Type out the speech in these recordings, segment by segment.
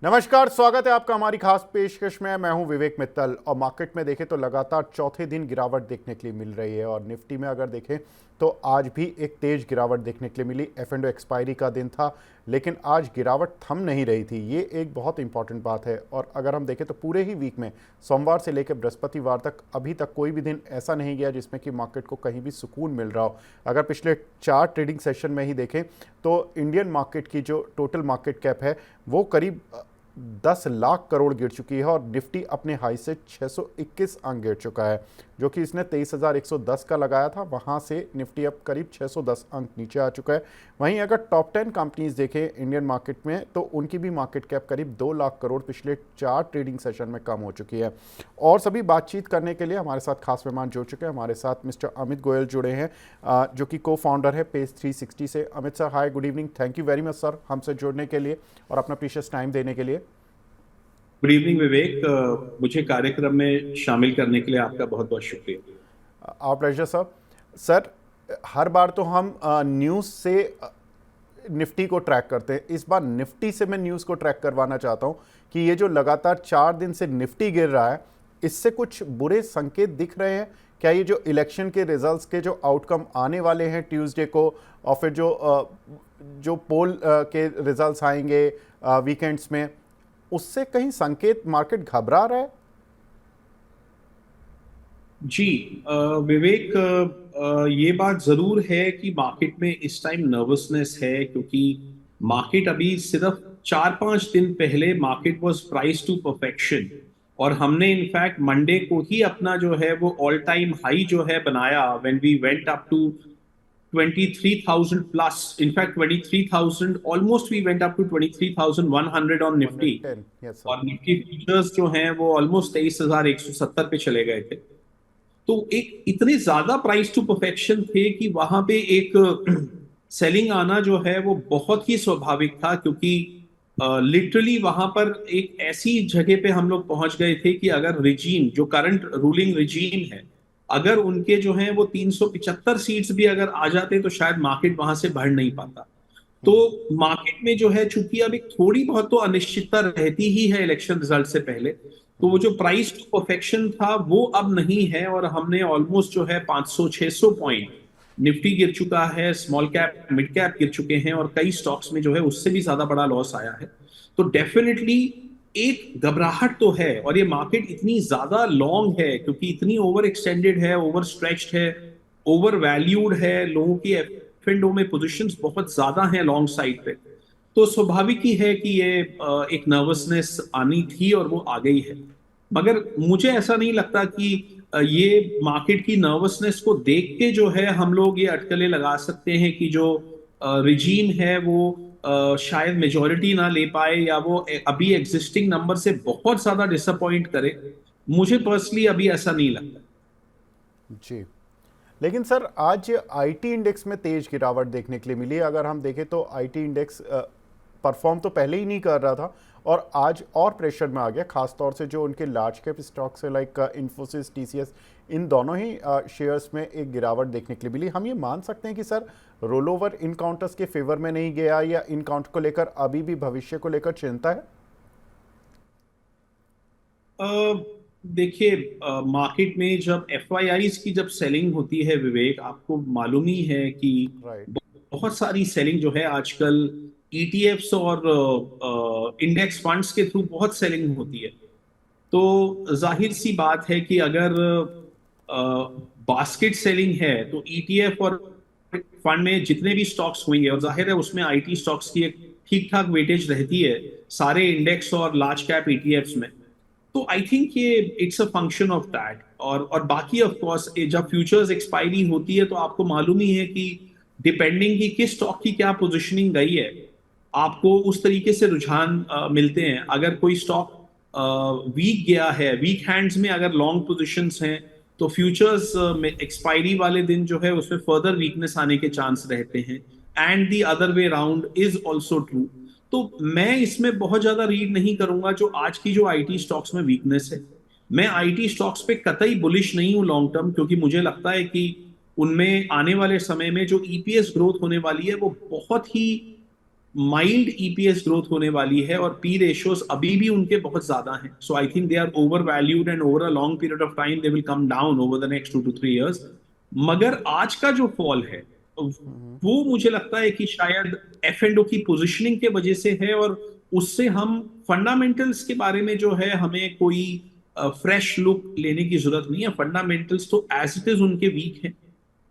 नमस्कार, स्वागत है आपका हमारी खास पेशकश में। मैं हूं विवेक मित्तल और मार्केट में देखें तो लगातार चौथे दिन गिरावट देखने के लिए मिल रही है और निफ्टी में अगर देखें तो आज भी एक तेज गिरावट देखने के लिए मिली। F&O एक्सपायरी का दिन था लेकिन आज गिरावट थम नहीं रही थी, ये एक बहुत इंपॉर्टेंट बात है। और अगर हम देखें तो पूरे ही वीक में सोमवार से लेकर बृहस्पतिवार तक अभी तक कोई भी दिन ऐसा नहीं गया जिसमें कि मार्केट को कहीं भी सुकून मिल रहा हो। अगर पिछले 4 ट्रेडिंग सेशन में ही देखें तो इंडियन मार्केट की जो टोटल मार्केट कैप है वो करीब 10 लाख करोड़ गिर चुकी है और निफ्टी अपने हाई से 621 अंक गिर चुका है, जो कि इसने 23,110 का लगाया था। वहां से निफ्टी अब करीब 610 अंक नीचे आ चुका है। वहीं अगर टॉप 10 कंपनीज देखें इंडियन मार्केट में तो उनकी भी मार्केट कैप करीब 2 लाख करोड़ पिछले 4 ट्रेडिंग सेशन में कम हो चुकी है। और सभी बातचीत करने के लिए हमारे साथ खास मेहमान जुड़ चुके हैं। हमारे साथ मिस्टर अमित गोयल जुड़े हैं, जो कि को फाउंडर है पेज 360 से। Amit sir, hi, good evening. Thank you very much sir हमसे जुड़ने के लिए और अपना प्रीशियस टाइम देने के लिए। गुड इवनिंग विवेक। मुझे कार्यक्रम में शामिल करने के लिए आपका बहुत बहुत शुक्रिया। Our pleasure sir. सर, हर बार तो हम न्यूज़ से निफ्टी को ट्रैक करते हैं, इस बार निफ्टी से मैं न्यूज़ को ट्रैक करवाना चाहता हूं कि ये जो लगातार 4 दिन से निफ्टी गिर रहा है, इससे कुछ बुरे संकेत दिख रहे हैं क्या? ये जो इलेक्शन के रिजल्ट्स के जो आउटकम आने वाले हैं ट्यूसडे को और फिर जो पोल के रिजल्ट्स आएंगे वीकेंड्स में, उससे कहीं संकेत मार्केट घबरा रहा है? जी विवेक, ये बात जरूर है कि मार्केट में इस टाइम नर्वसनेस है, क्योंकि मार्केट अभी सिर्फ 4-5 दिन पहले market was priced to perfection. और हमने इनफैक्ट मंडे को ही अपना जो है वो ऑल टाइम हाई जो है बनाया, when we went up to 23,000 plus. In fact, 23,000, almost we went up to 23,100 on Nifty। 110, yes sir. और निफ्टी फ्यूचर्स जो हैं वो ऑलमोस्ट 23,170 पे चले गए थे। तो एक इतने ज्यादा प्राइस टू परफेक्शन थे कि वहां पे एक सेलिंग आना जो है वो बहुत ही स्वाभाविक था, क्योंकि लिटरली वहां पर एक ऐसी जगह पे हम लोग पहुंच गए थे कि अगर रिजीम, जो करंट रूलिंग रिजीम है, अगर उनके जो है वो 375 सीट्स भी अगर आ जाते तो शायद मार्केट वहां से बढ़ नहीं पाता। तो मार्केट में जो है, चूंकि अब एक थोड़ी बहुत तो अनिश्चितता रहती ही है इलेक्शन रिजल्ट से पहले, तो वो जो प्राइस टू परफेक्शन था वो अब नहीं है। और हमने ऑलमोस्ट जो है 500-600 पॉइंट, निफ्टी गिर चुका है, स्मॉल कैप मिड कैप गिर चुके हैं, और कई स्टॉक्स में जो है उससे भी ज्यादा बड़ा लॉस आया है। तो डेफिनेटली एक घबराहट तो है। और ये मार्केट इतनी ज्यादा लॉन्ग है क्योंकि इतनी ओवर एक्सटेंडेड है, ओवर स्ट्रेच्ड है, ओवर वैल्यूड है, लोगों की एफ में पोजीशंस बहुत ज्यादा हैं लॉन्ग साइड पे। तो स्वाभाविक ही है कि ये एक नर्वसनेस आनी थी और वो आ गई है। मगर मुझे ऐसा नहीं लगता कि ये मार्केट की नर्वसनेस को देख के जो है हम लोग ये अटकलें लगा सकते हैं कि जो रिजीम है वो शायद मेजोरिटी ना ले पाए, या वो अभी एग्जिस्टिंग नंबर से बहुत ज्यादा डिसअपॉइंट करे। मुझे पर्सनली अभी ऐसा नहीं लगता। जी, लेकिन सर आज आईटी इंडेक्स में तेज गिरावट देखने के लिए मिली। अगर हम देखें तो आईटी इंडेक्स परफॉर्म तो पहले ही नहीं कर रहा था और आज और प्रेशर में आ गया, खासतौर से जो उनके लार्ज कैप स्टॉक्स है लाइक इन्फोसिस, टीसीएस, इन दोनों ही शेयर्स में एक गिरावट देखने के लिए मिली। हम ये मान सकते हैं कि sir roll over in counters के फेवर में नहीं गया या इन काउंट को लेकर अभी भी भविष्य को लेकर चिंता है? देखिए, मार्केट में जब एफआईआईज की जब सेलिंग होती है विवेक, आपको मालूम ही है कि राइट। बहुत सारी सेलिंग जो है आजकल ईटीएफ्स और इंडेक्स फंड्स के थ्रू बहुत सेलिंग होती है। तो जाहिर सी बात है कि अगर बास्केट सेलिंग है तो ईटीएफ और फंड में जितने भी स्टॉक्स होंगे, और जाहिर है उसमें आईटी स्टॉक्स की एक ठीक ठाक वेटेज रहती है सारे इंडेक्स और लार्ज कैप ईटीएफ्स में। तो आई थिंक ये it's a function of that. और बाकी ऑफ कोर्स जब फ्यूचर्स एक्सपायरी होती है तो आपको मालूम ही है कि डिपेंडिंग कि किस स्टॉक की क्या पोजीशनिंग गई है, आपको उस तरीके से रुझान मिलते हैं। अगर कोई स्टॉक वीक गया है, वीक हैंड्स में अगर लॉन्ग पोजीशंस हैं, तो फ्यूचर्स में एक्सपायरी वाले दिन जो है उसमें फर्दर वीकनेस आने के चांस रहते हैं। And the other way round is also true. तो मैं इसमें बहुत ज्यादा रीड नहीं करूंगा जो आज की जो आईटी स्टॉक्स में वीकनेस है। मैं आईटी स्टॉक्स पे कतई बुलिश नहीं हूं लॉन्ग टर्म, क्योंकि मुझे लगता है कि उनमें आने वाले समय में जो ईपीएस ग्रोथ होने वाली है वो बहुत ही माइल्ड ईपीएस ग्रोथ होने वाली है और पी रेशियोज अभी भी उनके बहुत ज्यादा हैं। So I think they are over valued and over a long period of time they will come down over the next 2 to 3 years। मगर आज का जो फॉल है वो मुझे लगता है कि शायद एफ एंड ओ की पोजिशनिंग के वजह से है, और उससे हम फंडामेंटल्स के बारे में जो है हमें कोई फ्रेश लुक लेने की जरूरत नहीं है। फंडामेंटल्स तो एज इट इज उनके वीक हैं,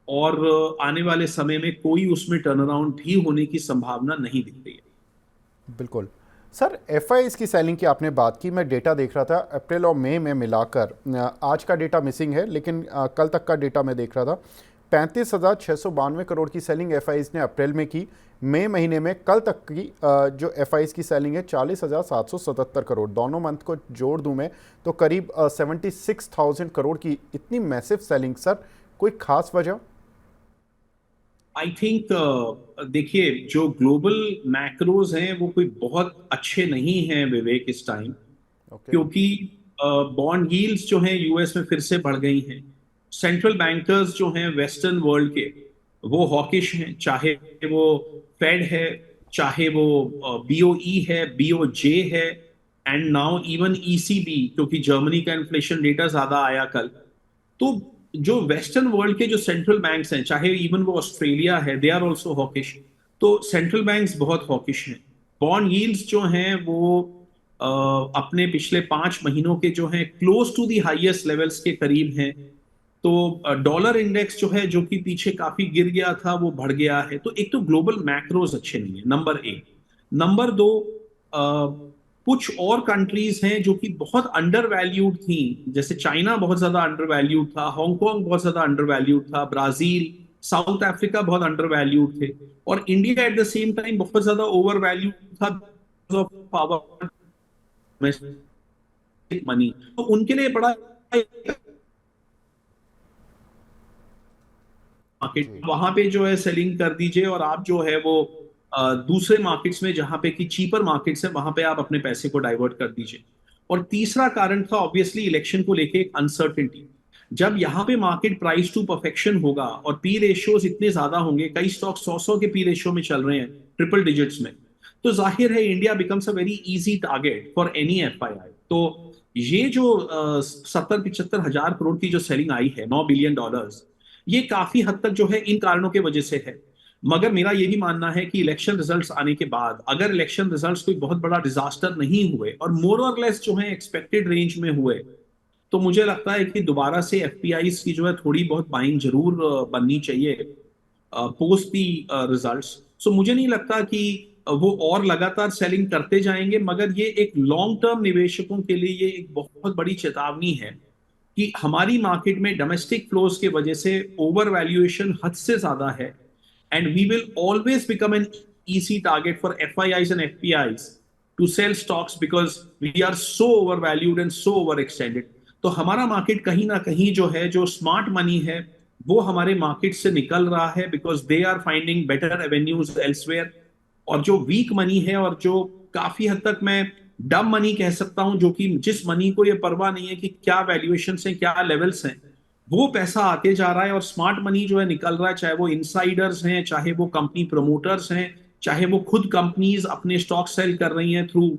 और आने वाले समय में कोई उसमें टर्न अराउंड भी होने की संभावना नहीं दिख रही है। बिल्कुल। सर एफआईएस की सेलिंग की आपने बात की, मैं डेटा देख रहा था अप्रैल और मई में मिलाकर, आज का डेटा मिसिंग है लेकिन कल तक का डेटा मैं देख रहा था। 35,692 करोड़ की सेलिंग एफआईएस ने अप्रैल में की। मई महीने में कल तक की जो एफआईएस की सेलिंग है 40,777 करोड़। दोनों मंथ को जोड़ दूं मैं तो करीब 76,000 करोड़ की इतनी मैसिव सेलिंग। सर कोई खास वजह? आई थिंक देखिए, जो ग्लोबल मैक्रोज हैं वो कोई बहुत अच्छे नहीं हैं विवेक इस टाइम, ओके। क्योंकि बॉन्ड यील्ड्स जो हैं यूएस में फिर से बढ़ गई हैं। सेंट्रल बैंकर्स जो हैं वेस्टर्न वर्ल्ड के, वो हॉकिश हैं, चाहे वो फेड है, चाहे वो बीओई है, बीओजे है, एंड नाउ इवन ईसीबी, क्योंकि जर्मनी का इन्फ्लेशन डेटा ज्यादा आया कल। तो जो वेस्टर्न वर्ल्ड के जो सेंट्रल बैंक्स हैं, चाहे इवन वो ऑस्ट्रेलिया है, दे आर ऑल्सो हॉकिश। तो सेंट्रल बैंक्स बहुत हॉकिश हैं। बॉन्ड यील्ड्स जो हैं वो अपने पिछले 5 महीनों के जो हैं close to the highest levels के करीब हैं। तो डॉलर इंडेक्स जो है, जो कि पीछे काफी गिर गया था, वो बढ़ गया है। तो एक तो ग्लोबल मैक्रोज अच्छे नहीं है, नंबर एक। नंबर दो, कुछ और कंट्रीज हैं जो कि बहुत अंडर वैल्यूड थी, जैसे चाइना बहुत ज्यादा अंडर वैल्यूड था, हांगकांग बहुत ज्यादा अंडर वैल्यूड था, ब्राजील, साउथ अफ्रीका बहुत अंडर वैल्यूड थे, और India at the same time बहुत ज्यादा ओवर वैल्यूड था पावर मनी। तो उनके लिए बड़ा मार्केट, जी। वहां पे जो है सेलिंग कर दीजिए, और आप जो है वो दूसरे मार्केट्स में जहां पे कि चीपर मार्केट्स है वहां पे आप अपने पैसे को डाइवर्ट कर दीजिए। और तीसरा कारण था ऑब्वियसली इलेक्शन को लेके एक अनसर्टेनिटी। जब यहाँ पे मार्केट प्राइस टू परफेक्शन होगा और पी रेशियोज इतने ज्यादा होंगे, कई स्टॉक 100 के पी रेशियो में चल रहे हैं, ट्रिपल डिजिट्स में, तो जाहिर है India becomes a very easy target for any FII. तो ये जो 70-75 हजार करोड़ की जो सेलिंग आई है, $9 बिलियन, ये काफी हद तक जो है इन कारणों के वजह से है। मगर मेरा ये भी मानना है कि इलेक्शन रिजल्ट्स आने के बाद, अगर इलेक्शन रिजल्ट्स कोई बहुत बड़ा डिजास्टर नहीं हुए और मोर और लेस जो है एक्सपेक्टेड रेंज में हुए, तो मुझे लगता है कि दोबारा से एफपीआईज की जो है थोड़ी बहुत बाइंग जरूर बननी चाहिए पोस्ट दी रिजल्ट्स। सो मुझे नहीं लगता कि वो और लगातार सेलिंग करते जाएंगे, मगर ये एक लॉन्ग टर्म निवेशकों के लिए ये एक बहुत बड़ी चेतावनी है कि हमारी मार्केट में डोमेस्टिक फ्लोज के वजह से ओवर वैल्यूएशन हद से ज्यादा है, and we will always become an easy target for FIIs and FPIs to sell stocks because we are so overvalued and so overextended। तो हमारा मार्केट कहीं ना कहीं जो है, जो स्मार्ट मनी है, वो हमारे मार्केट से निकल रहा है because they are finding better avenues elsewhere. और जो वीक मनी है, और जो काफी हद तक मैं डम मनी कह सकता हूं, जो कि जिस मनी को ये परवाह नहीं है कि क्या वैल्यूएशन है, क्या लेवल्स हैं, वो पैसा आते जा रहा है। और स्मार्ट मनी जो है निकल रहा है, चाहे वो इनसाइडर्स हैं, चाहे वो कंपनी प्रमोटर्स हैं, चाहे वो खुद कंपनीज अपने स्टॉक सेल कर रही हैं थ्रू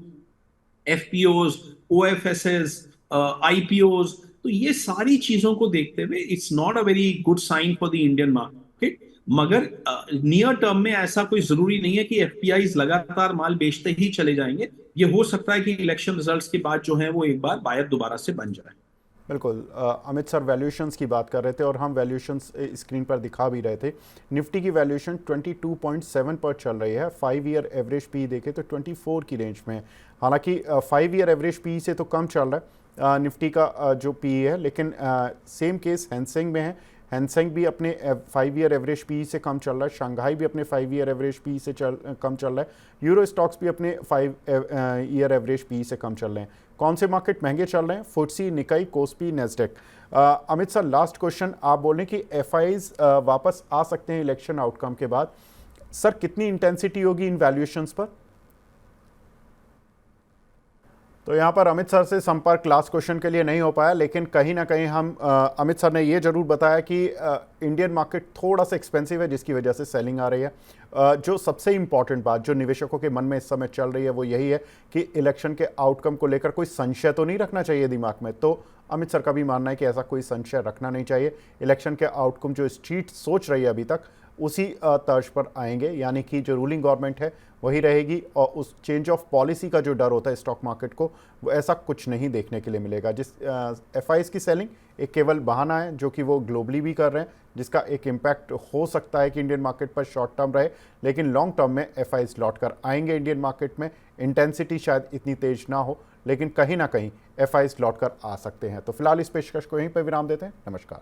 एफपीओज, ओएफएसएस, आईपीओज। तो ये सारी चीजों को देखते हुए it's not a very good sign for the Indian market. मगर नियर टर्म में ऐसा कोई जरूरी नहीं है कि एफपीआईज लगातार माल बेचते ही चले जाएंगे। ये हो सकता है कि इलेक्शन रिजल्ट्स के बाद जो है वो एक बार बायर दोबारा से बन जाए। बिल्कुल। अमित सर वैल्यूएशंस की बात कर रहे थे और हम वैल्यूएशंस स्क्रीन पर दिखा भी रहे थे। निफ्टी की वैल्यूएशन 22.7 पर चल रही है। 5 ईयर एवरेज पी देखें तो 24 की रेंज में है। हालांकि 5 ईयर एवरेज पी से तो कम चल रहा है निफ्टी का जो पी है, लेकिन सेम केस हैंसेंग में है। हैंसेंग भी अपने 5 ईयर एवरेज पी से कम चल रहा है। शंघाई भी अपने 5 ईयर एवरेज पी से कम चल रहा है। यूरो स्टॉक्स भी अपने 5 ईयर एवरेज पी से कम चल रहे हैं। कौन से मार्केट महंगे चल रहे हैं? FTSE, Nikkei, KOSPI, Nasdaq. Amit sir last question, आप बोल रहे हैं कि एफआईज वापस आ सकते हैं इलेक्शन आउटकम के बाद। सर कितनी इंटेंसिटी होगी इन वैल्यूएशंस पर? तो यहाँ पर अमित सर से संपर्क लास्ट क्वेश्चन के लिए नहीं हो पाया, लेकिन कहीं ना कहीं हम अमित सर ने ये जरूर बताया कि इंडियन मार्केट थोड़ा सा एक्सपेंसिव है, जिसकी वजह से सेलिंग आ रही है। जो सबसे इंपॉर्टेंट बात जो निवेशकों के मन में इस समय चल रही है वो यही है कि इलेक्शन के आउटकम को लेकर कोई संशय तो नहीं रखना चाहिए दिमाग में। तो अमित सर का भी मानना है कि ऐसा कोई संशय रखना नहीं चाहिए। इलेक्शन के आउटकम जो स्ट्रीट सोच रही है अभी तक उसी तर्ज पर आएंगे, यानी कि जो रूलिंग गवर्नमेंट है वही रहेगी, और उस चेंज ऑफ पॉलिसी का जो डर होता है स्टॉक मार्केट को, वो ऐसा कुछ नहीं देखने के लिए मिलेगा। जिस एफआईज की सेलिंग एक केवल बहाना है जो कि वो ग्लोबली भी कर रहे हैं, जिसका एक इम्पैक्ट हो सकता है कि इंडियन मार्केट पर शॉर्ट टर्म रहे, लेकिन लॉन्ग टर्म में एफआईज लौट कर आएंगे इंडियन मार्केट में। इंटेंसिटी शायद इतनी तेज ना हो, लेकिन कहीं ना कहीं एफआईज लौट कर आ सकते हैं। तो फिलहाल इस पेशकश को यहीं पर विराम देते हैं। नमस्कार।